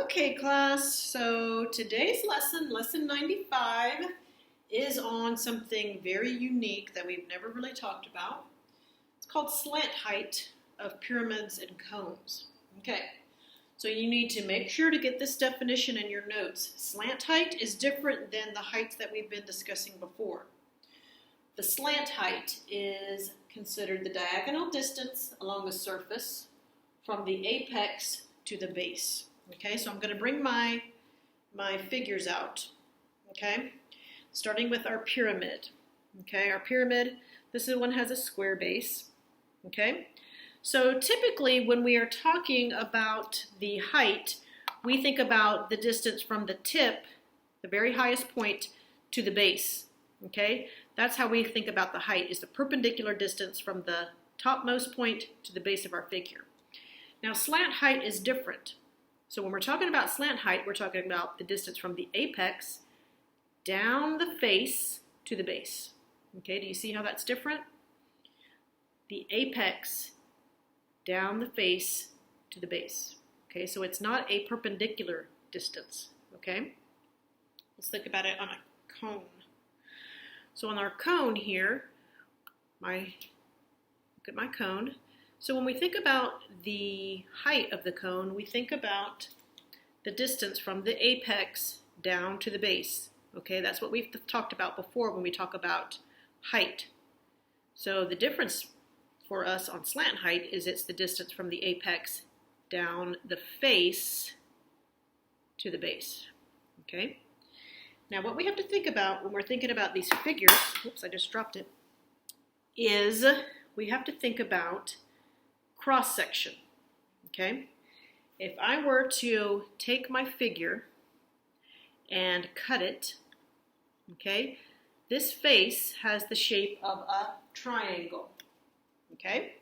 Okay, class, so today's lesson, lesson 95, is on something very unique that we've never really talked about. It's called slant height of pyramids and cones. Okay, so you need to make sure to get this definition in your notes. Slant height is different than the heights that we've been discussing before. The slant height is considered the diagonal distance along a surface from the apex to the base. Okay, so I'm going to bring my figures out, okay, starting with our pyramid. Okay, our pyramid, this one has a square base, okay. So typically when we are talking about the height, we think about the distance from the tip, the very highest point, to the base, okay. That's how we think about the height, is the perpendicular distance from the topmost point to the base of our figure. Now slant height is different. So when we're talking about slant height, we're talking about the distance from the apex down the face to the base. Okay, do you see how that's different? The apex down the face to the base. Okay, so it's not a perpendicular distance. Okay, let's think about it on a cone. So on our cone here, look at my cone. So when we think about the height of the cone, we think about the distance from the apex down to the base. Okay, that's what we've talked about before when we talk about height. So the difference for us on slant height is it's the distance from the apex down the face to the base. Okay, now what we have to think about when we're thinking about these figures, oops, I just dropped it, is we have to think about cross-section, okay? If I were to take my figure and cut it, okay, this face has the shape of a triangle, okay?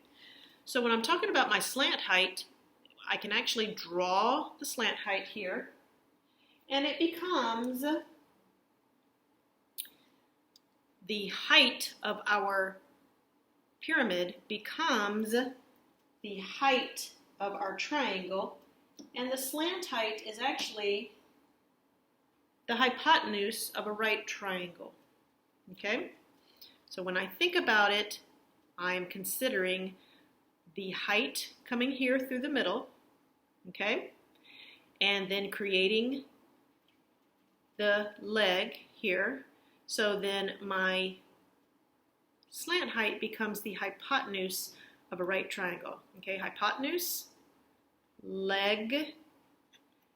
So when I'm talking about my slant height, I can actually draw the slant height here, and it becomes the height of our pyramid becomes the height of our triangle, and the slant height is actually the hypotenuse of a right triangle. Okay? So when I think about it, I'm considering the height coming here through the middle, okay? And then creating the leg here. So then my slant height becomes the hypotenuse of a right triangle. Okay, hypotenuse, leg,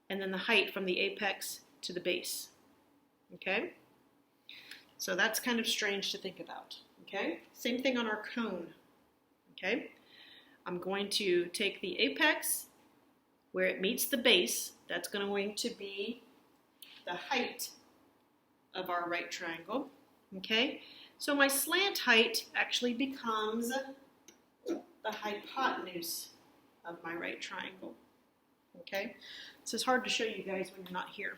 and then the height from the apex to the base. Okay, so that's kind of strange to think about. Okay, same thing on our cone. Okay, I'm going to take the apex where it meets the base. That's going to be the height of our right triangle. Okay, so my slant height actually becomes the hypotenuse of my right triangle. Okay, this is hard to show you guys when you're not here,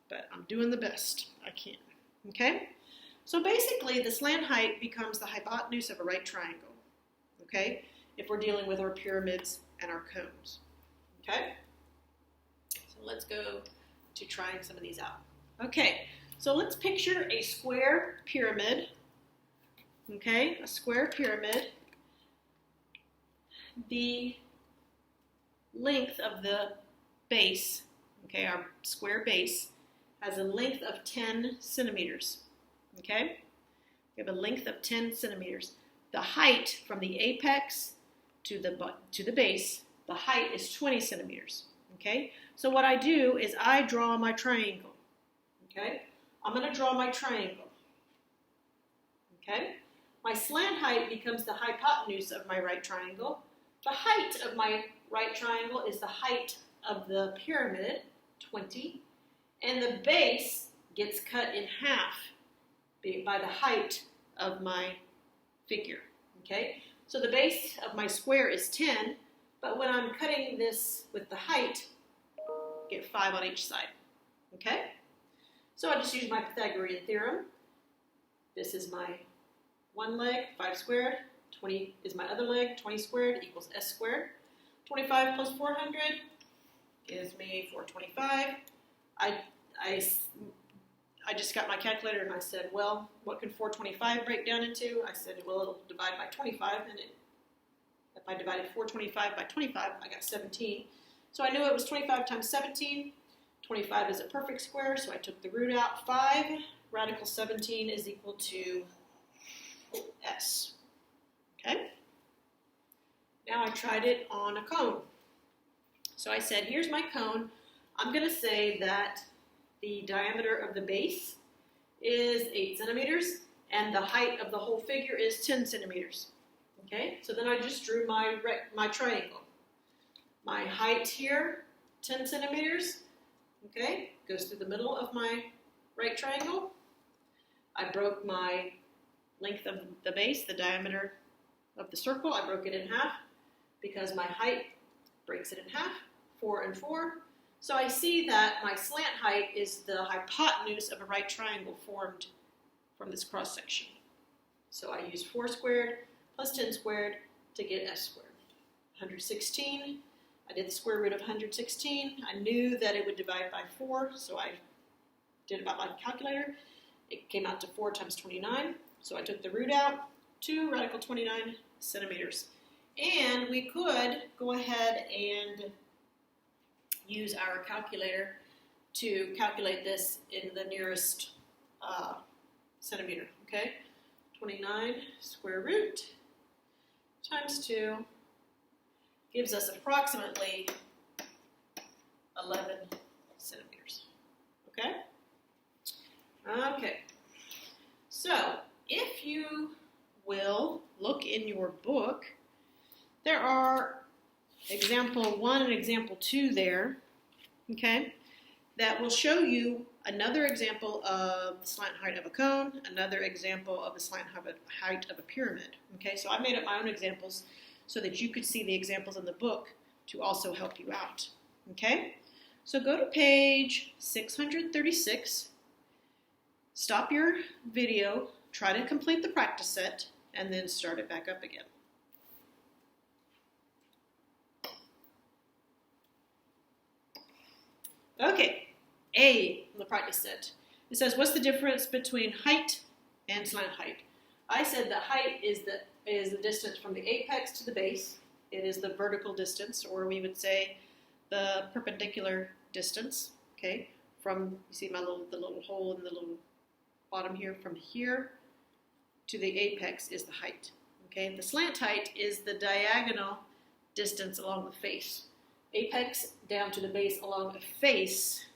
but I'm doing the best I can. Okay, so basically the slant height becomes the hypotenuse of a right triangle. Okay, if we're dealing with our pyramids and our cones. Okay, so let's go to trying some of these out. Okay, so let's picture a square pyramid. Okay, a square pyramid. The length of the base, okay, our square base, has a length of 10 centimeters, okay? We have a length of 10 centimeters. The height from the apex to the base, the height is 20 centimeters, okay? So what I do is I draw my triangle, okay? I'm going to draw my triangle, okay? My slant height becomes the hypotenuse of my right triangle. The height of my right triangle is the height of the pyramid, 20, and the base gets cut in half by the height of my figure, okay? So the base of my square is 10, but when I'm cutting this with the height, I get 5 on each side, okay? So I just use my Pythagorean theorem. This is my one leg, 5 squared. 20 is my other leg, 20 squared equals s squared. 25 plus 400 gives me 425. I just got my calculator and I said, well, what can 425 break down into? I said, well, it'll divide by 25, and if I divided 425 by 25, I got 17. So I knew it was 25 times 17. 25 is a perfect square, so I took the root out. 5 radical 17 is equal to S. Okay? Now I tried it on a cone. So I said, here's my cone. I'm going to say that the diameter of the base is 8 centimeters, and the height of the whole figure is 10 centimeters. Okay, so then I just drew my triangle. My height here, 10 centimeters, okay, goes through the middle of my right triangle. I broke my length of the base, the diameter of the circle, I broke it in half because my height breaks it in half, 4 and 4. So I see that my slant height is the hypotenuse of a right triangle formed from this cross section. So I use 4 squared plus 10 squared to get S squared. 116, I did the square root of 116. I knew that it would divide by 4, so I did it by my calculator. It came out to 4 times 29, so I took the root out, 2 radical 29 centimeters. And we could go ahead and use our calculator to calculate this in the nearest centimeter, okay? 29 square root times 2 gives us approximately 11 centimeters, okay? Okay, so if you will look in your book, there are example 1 and example 2 there, okay, that will show you another example of the slant height of a cone, another example of the slant height of a pyramid, okay? So I made up my own examples so that you could see the examples in the book to also help you out, okay? So go to page 636, stop your video, try to complete the practice set, and then start it back up again. Okay, A on the practice set. It says, what's the difference between height and slant height? I said the height is the distance from the apex to the base. It is the vertical distance, or we would say the perpendicular distance, okay? From, you see the little hole in the little bottom here, from here to the apex is the height, okay? The slant height is the diagonal distance along the face. Apex down to the base along the face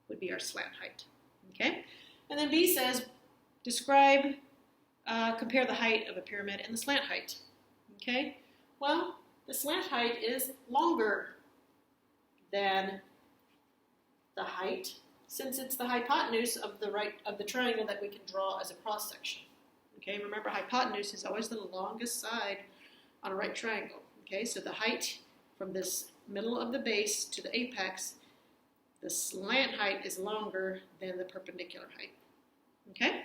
would be our slant height, okay? And then B says, compare the height of a pyramid and the slant height, okay? Well, the slant height is longer than the height, since it's the hypotenuse of the triangle that we can draw as a cross section, okay? Remember, hypotenuse is always the longest side on a right triangle, okay? So the height from this middle of the base to the apex, the slant height is longer than the perpendicular height, okay?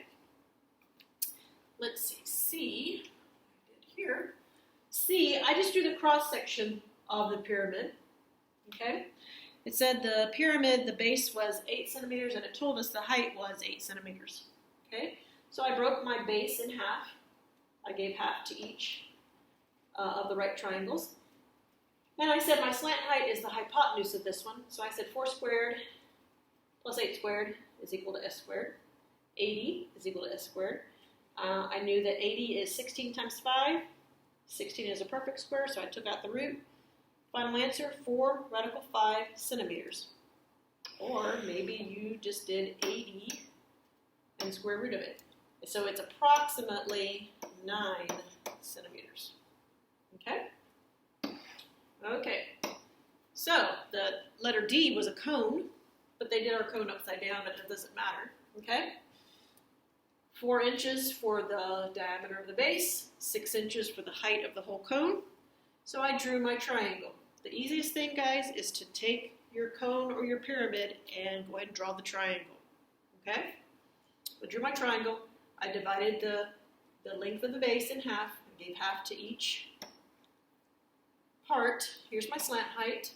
Let's see, C, I did here. C, I just drew the cross section of the pyramid, okay? It said the pyramid, the base was 8 centimeters, and it told us the height was 8 centimeters, okay? So I broke my base in half. I gave half to each of the right triangles. And I said my slant height is the hypotenuse of this one. So I said 4 squared plus 8 squared is equal to S squared. 80 is equal to S squared. I knew that 80 is 16 times 5. 16 is a perfect square, so I took out the root. Final answer, 4 radical 5 centimeters. Or maybe you just did 80 and square root of it. So it's approximately 9 centimeters. Okay? Okay. So the letter D was a cone, but they did our cone upside down, but it doesn't matter. Okay? 4 inches for the diameter of the base, 6 inches for the height of the whole cone. So I drew my triangle. The easiest thing, guys, is to take your cone or your pyramid and go ahead and draw the triangle. Okay? I drew my triangle. I divided the length of the base in half. I gave half to each part. Here's my slant height.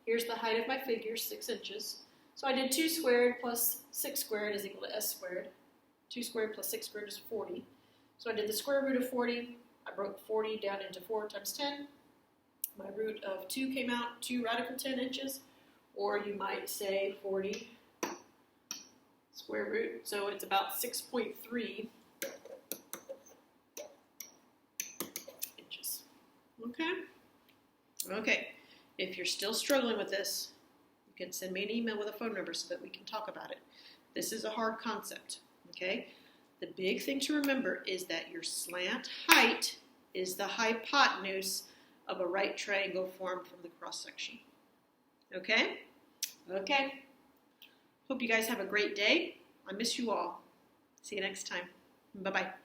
Here's the height of my figure, 6 inches. So I did 2 squared plus 6 squared is equal to s squared. 2 squared plus 6 squared is 40. So I did the square root of 40. I broke 40 down into 4 times 10. My root of 2 came out 2 radical 10 inches. Or you might say 40 square root. So it's about 6.3 inches. Okay? Okay. If you're still struggling with this, you can send me an email with a phone number so that we can talk about it. This is a hard concept, okay? The big thing to remember is that your slant height is the hypotenuse of a right triangle formed from the cross section. Okay? Okay. Hope you guys have a great day. I miss you all. See you next time. Bye-bye.